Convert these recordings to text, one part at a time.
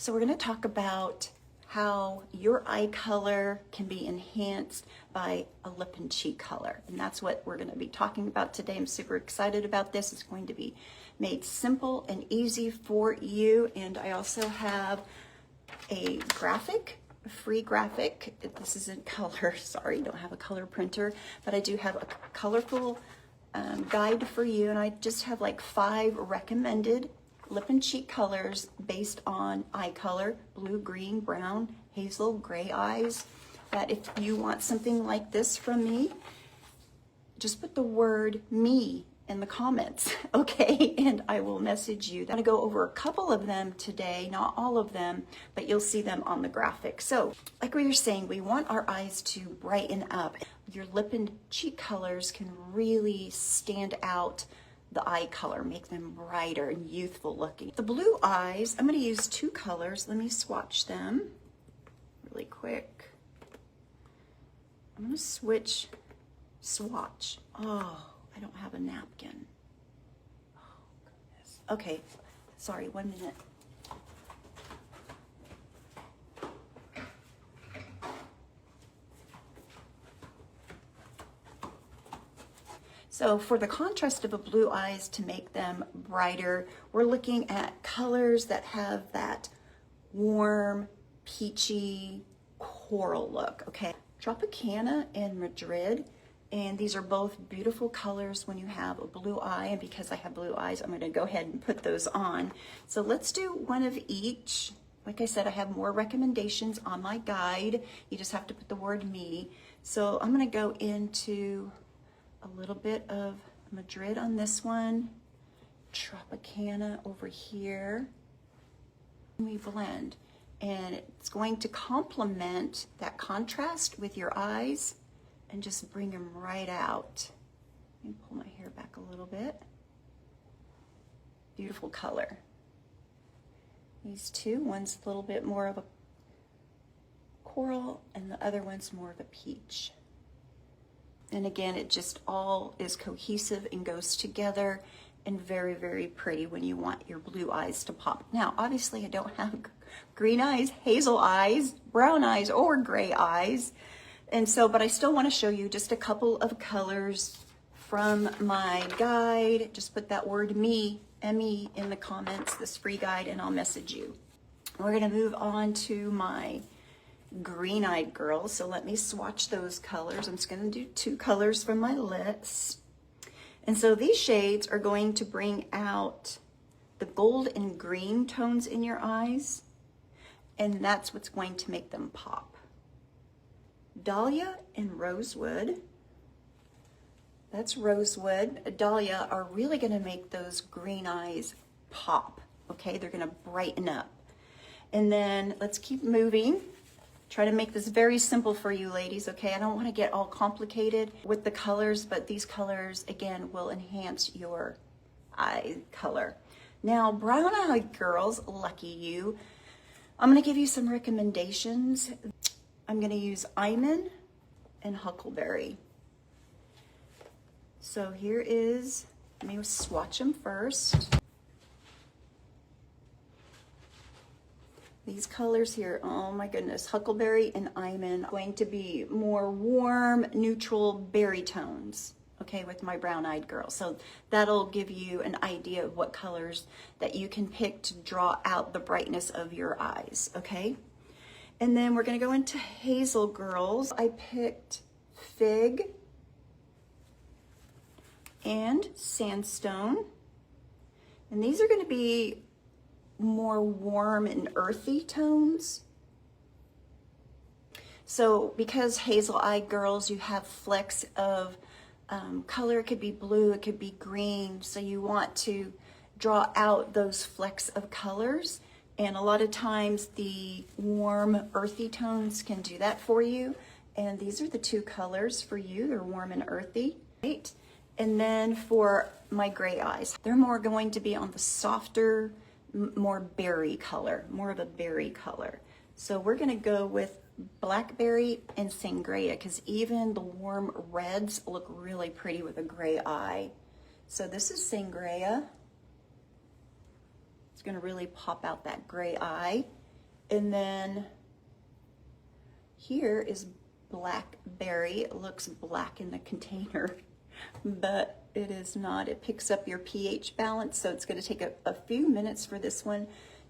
So we're going to talk about how your eye color can be enhanced by a lip and cheek color. And that's what we're going to be talking about today. I'm super excited about this. It's going to be made simple and easy for you. And I also have a graphic, a free graphic. This isn't color, sorry, don't have a color printer, but I do have a colorful guide for you. And I just have like 5 recommended lip and cheek colors based on eye color: blue, green, brown, hazel, gray eyes. That if you want something like this from me, just put the word "me" in the comments, okay? And I will message you. I'm gonna go over a couple of them today, not all of them, but you'll see them on the graphic. So like we were saying, we want our eyes to brighten up. Your lip and cheek colors can really stand out the eye color, make them brighter and youthful looking. The blue eyes, I'm going to use 2 colors. Let me swatch them really quick. I'm going to swatch. Oh, I don't have a napkin. Oh, goodness. Okay, sorry, 1 minute. So for the contrast of the blue eyes, to make them brighter, we're looking at colors that have that warm, peachy, coral look, okay? Tropicana and Madrid, and these are both beautiful colors when you have a blue eye, and because I have blue eyes, I'm gonna go ahead and put those on. So let's do one of each. Like I said, I have more recommendations on my guide. You just have to put the word "me." So I'm gonna go into a little bit of Madrid on this one, Tropicana over here. We blend, and it's going to complement that contrast with your eyes and just bring them right out. Let me pull my hair back a little bit. Beautiful color. These 2, one's a little bit more of a coral and the other one's more of a peach. And again, it just all is cohesive and goes together, and very, very pretty when you want your blue eyes to pop. Now, obviously I don't have green eyes, hazel eyes, brown eyes, or gray eyes. And so, but I still want to show you just a couple of colors from my guide. Just put that word "me," M-E, in the comments, this free guide, and I'll message you. We're gonna move on to my green-eyed girls, so let me swatch those colors. I'm just going to do 2 colors from my list. And so these shades are going to bring out the gold and green tones in your eyes, and that's what's going to make them pop. Dahlia and Rosewood, that's Rosewood. Dahlia are really going to make those green eyes pop, okay? They're going to brighten up. And then let's keep moving. Try to make this very simple for you ladies, okay? I don't want to get all complicated with the colors, but these colors, again, will enhance your eye color. Now, brown-eyed girls, lucky you, I'm going to give you some recommendations. I'm going to use Iman and Huckleberry. So here is, let me swatch them first. These colors here, oh my goodness, Huckleberry and Iman, going to be more warm, neutral berry tones, okay, with my brown-eyed girl. So that'll give you an idea of what colors that you can pick to draw out the brightness of your eyes, okay? And then we're gonna go into Hazel girls. I picked Fig and Sandstone. And these are gonna be more warm and earthy tones. So because hazel-eyed girls, you have flecks of color. It could be blue, it could be green. So you want to draw out those flecks of colors. And a lot of times the warm, earthy tones can do that for you. And these are the 2 colors for you. They're warm and earthy, right? And then for my gray eyes, they're more going to be on the softer, more berry color, more of a berry color. So we're gonna go with Blackberry and Sangria, because even the warm reds look really pretty with a gray eye. So this is Sangria. It's gonna really pop out that gray eye. And then here is blackberry. It looks black in the container, but it is not. It picks up your pH balance, so it's going to take a few minutes for this one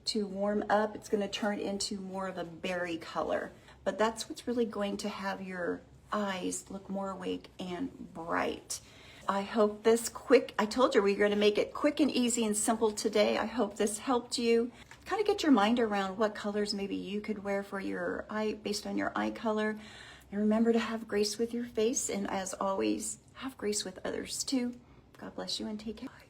to warm up. It's going to turn into more of a berry color, but that's what's really going to have your eyes look more awake and bright. I hope this I told you we were going to make it quick and easy and simple today. I hope this helped you kind of get your mind around what colors maybe you could wear for your eye based on your eye color. And remember to have grace with your face, and as always, have grace with others too. God bless you and take care.